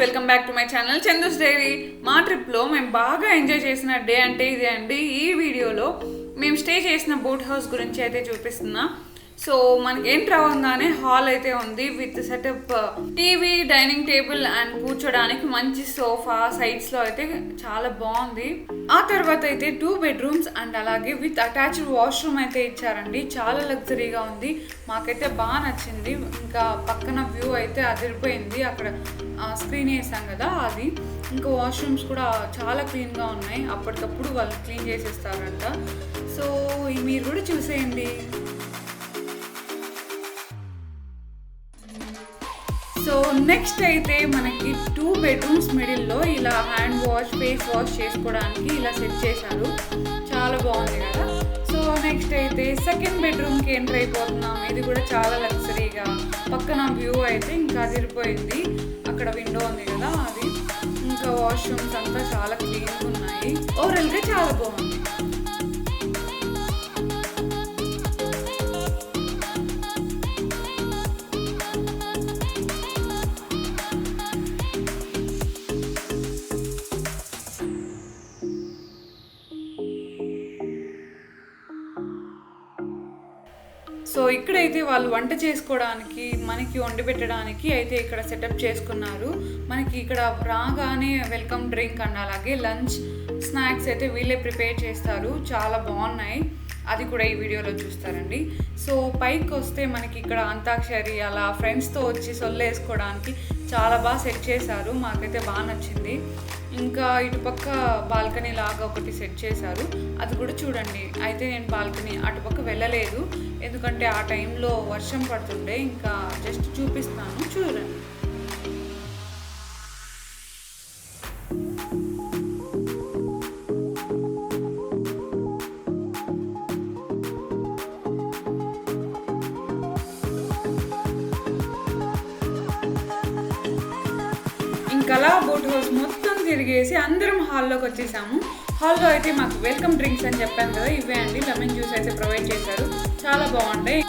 Welcome back to my channel Chandu's diary. మా ట్రిప్లో మేము బాగా ఎంజాయ్ చేసిన డే అంటే ఇదే అండి. ఈ వీడియోలో మేము స్టే చేసిన బోట్ హౌస్ గురించి అయితే చూపిస్తున్నా. సో మనకి ఎంటర్ అవ్వగానే హాల్ అయితే ఉంది with setup TV, dining table and కూర్చోడానికి మంచి సోఫా సైడ్స్లో అయితే చాలా బాగుంది. ఆ తర్వాత అయితే 2 బెడ్రూమ్స్ అండ్ అలాగే విత్ అటాచ్డ్ వాష్రూమ్ అయితే ఇచ్చారండి. చాలా లగ్జరీగా ఉంది, మాకైతే బాగా నచ్చింది. ఇంకా పక్కన వ్యూ అయితే అదిరిపోయింది. అక్కడ స్క్రీన్ వేసాం కదా అది. ఇంకా వాష్రూమ్స్ కూడా చాలా క్లీన్గా ఉన్నాయి, అప్పటికప్పుడు వాళ్ళు క్లీన్ చేసేస్తారంట. సో మీరు కూడా చూసేయండి. సో నెక్స్ట్ అయితే మనకి 2 బెడ్రూమ్స్ మిడిల్లో ఇలా హ్యాండ్ వాష్, ఫేస్ వాష్ చేసుకోవడానికి ఇలా సెట్ చేశారు. చాలా బాగుంది కదా. సో నెక్స్ట్ అయితే సెకండ్ బెడ్రూమ్కి ఎంటర్ అయిపోతున్నాం. ఇది కూడా చాలా లగ్జరీగా, పక్కన వ్యూ అయితే ఇంకా అదిరిపోయింది. అక్కడ విండో ఉంది కదా అది. ఇంకా వాష్రూమ్స్ అంతా చాలా క్లీన్గా ఉన్నాయి. ఓవరాల్గా చాలా బాగుంది. సో ఇక్కడైతే వాళ్ళు వంట చేసుకోవడానికి, మనకి వండి పెట్టడానికి అయితే ఇక్కడ సెటప్ చేసుకున్నారు. మనకి ఇక్కడ రాగానే వెల్కమ్ డ్రింక్ అండ్ అలాగే లంచ్, స్నాక్స్ అయితే వీళ్ళే ప్రిపేర్ చేస్తారు. చాలా బాగున్నాయి, అది కూడా ఈ వీడియోలో చూస్తారండి. సో పైకి వస్తే మనకి ఇక్కడ అంతాక్షరి అలా ఫ్రెండ్స్తో వచ్చి సొల్లేసుకోవడానికి చాలా బాగా సెట్ చేశారు. మాకైతే బాగా నచ్చింది. ఇంకా ఇటుపక్క బాల్కనీ లాగా ఒకటి సెట్ చేశారు, అది కూడా చూడండి. అయితే నేను బాల్కనీ అటుపక్క వెళ్ళలేదు, ఎందుకంటే ఆ టైంలో వర్షం పడుతుండే. ఇంకా జస్ట్ చూపిస్తాను, చూడండి. ఇంకలా బోట్ హౌస్ మొత్తం తిరిగేసి అందరం హాల్లోకి వచ్చేసాము. హాల్లో అయితే మాకు వెల్కమ్ డ్రింక్స్ అని చెప్పాను కదా, ఇవే అండి. లెమన్ జ్యూస్ అయితే ప్రొవైడ్ చేశారు, చాలా బాగుంటాయి.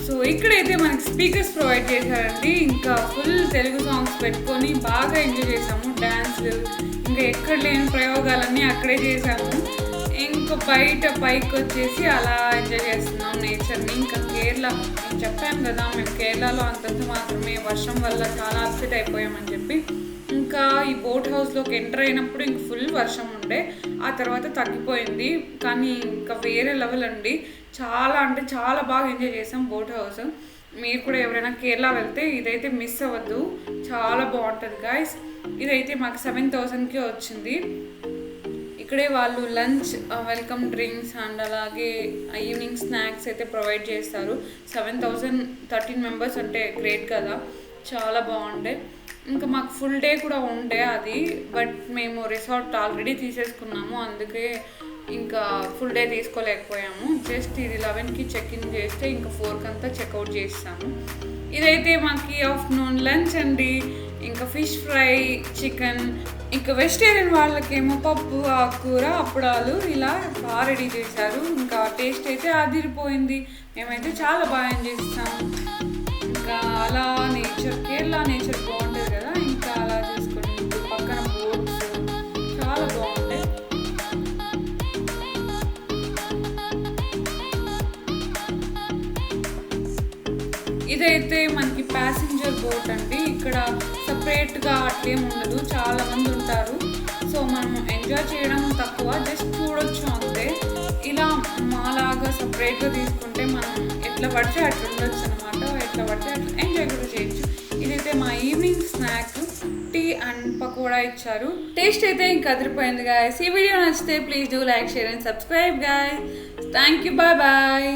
సో ఇక్కడైతే మనకి స్పీకర్స్ ప్రొవైడ్ చేశారండి. ఇంకా ఫుల్ తెలుగు సాంగ్స్ పెట్టుకొని బాగా ఎంజాయ్ చేసాము. డ్యాన్స్లు, ఇంకా ఎక్కడ లేని ప్రయోగాలన్నీ అక్కడే చేసాము. ఇంకా బయట పైకి వచ్చేసి అలా ఎంజాయ్ చేస్తున్నాం నేచర్ని. ఇంకా కేరళ, నేను చెప్పాను కదా మేము కేరళలో అంతంత మాత్రమే వర్షం వల్ల చాలా అప్సెట్ అయిపోయామని చెప్పి. ఇంకా ఈ బోట్ హౌస్లోకి ఎంటర్ అయినప్పుడు ఇంక ఫుల్ వర్షం ఉండే, ఆ తర్వాత తగ్గిపోయింది. కానీ ఇంకా వేరే లెవెల్ అండి, చాలా అంటే చాలా బాగా ఎంజాయ్ చేసాం బోట్ హౌస్. మీరు కూడా ఎవరైనా కేరళ వెళ్తే ఇదైతే మిస్ అవ్వద్దు, చాలా బాగుంటుంది గాయస్. ఇదైతే మాకు 7,000కే వచ్చింది. ఇక్కడే వాళ్ళు లంచ్, వెల్కమ్ డ్రింక్స్ అండ్ అలాగే ఈవినింగ్ స్నాక్స్ అయితే ప్రొవైడ్ చేస్తారు. 7,000, 13 మెంబర్స్ అంటే గ్రేట్ కదా, చాలా బాగుండే. ఇంకా మాకు ఫుల్ డే కూడా ఉండే అది, బట్ మేము రిసార్ట్ ఆల్రెడీ తీసేసుకున్నాము, అందుకే ఇంకా ఫుల్ డే తీసుకోలేకపోయాము. జస్ట్ ఇది 11కి చెక్ఇన్ చేస్తే ఇంకా 4కి అంతా చెక్అవుట్ చేస్తాము. ఇదైతే మాకు ఆఫ్టర్నూన్ లంచ్ అండి. ఇంకా ఫిష్ ఫ్రై, చికెన్, ఇంకా వెజిటేరియన్ వాళ్ళకేమో పప్పు, ఆకుకూర, అప్పడాలు ఇలా బాగా రెడీ చేశారు. ఇంకా టేస్ట్ అయితే అదిరిపోయింది, మేమైతే చాలా బాగా ఎంజాయ్ చేస్తాము. ఇంకా అలా నేచర్, కేరళ నేచర్ బాగుంటుంది కదా, ఇంకా అలా చేసుకొని పక్కన బోట్స్ చాలా బాగుంటాయి. ఇదైతే మనకి ప్యాసింజర్ బోట్ అండి. ఇక్కడ సపరేట్గా అట్లేం ఉండదు, చాలా మంది ఉంటారు. సో మనం ఎంజాయ్ చేయడం తక్కువ, జస్ట్ చూడొచ్చు అంతే. ఇలా మాలాగా సపరేట్గా తీసుకుంటే మనం ఎట్లా పడితే అట్లా ఉండొచ్చు అనమాట, ఎట్లా పడితే అట్లా ఎంజాయ్ కూడా చేయొచ్చు. ఇదైతే మా evening snack, tea and pakoda ఇచ్చారు. టేస్ట్ అయితే ఇంకా అదిరిపోయింది గాయస్. ఈ వీడియో నచ్చితే please do like, share and subscribe guys. Thank you, bye bye.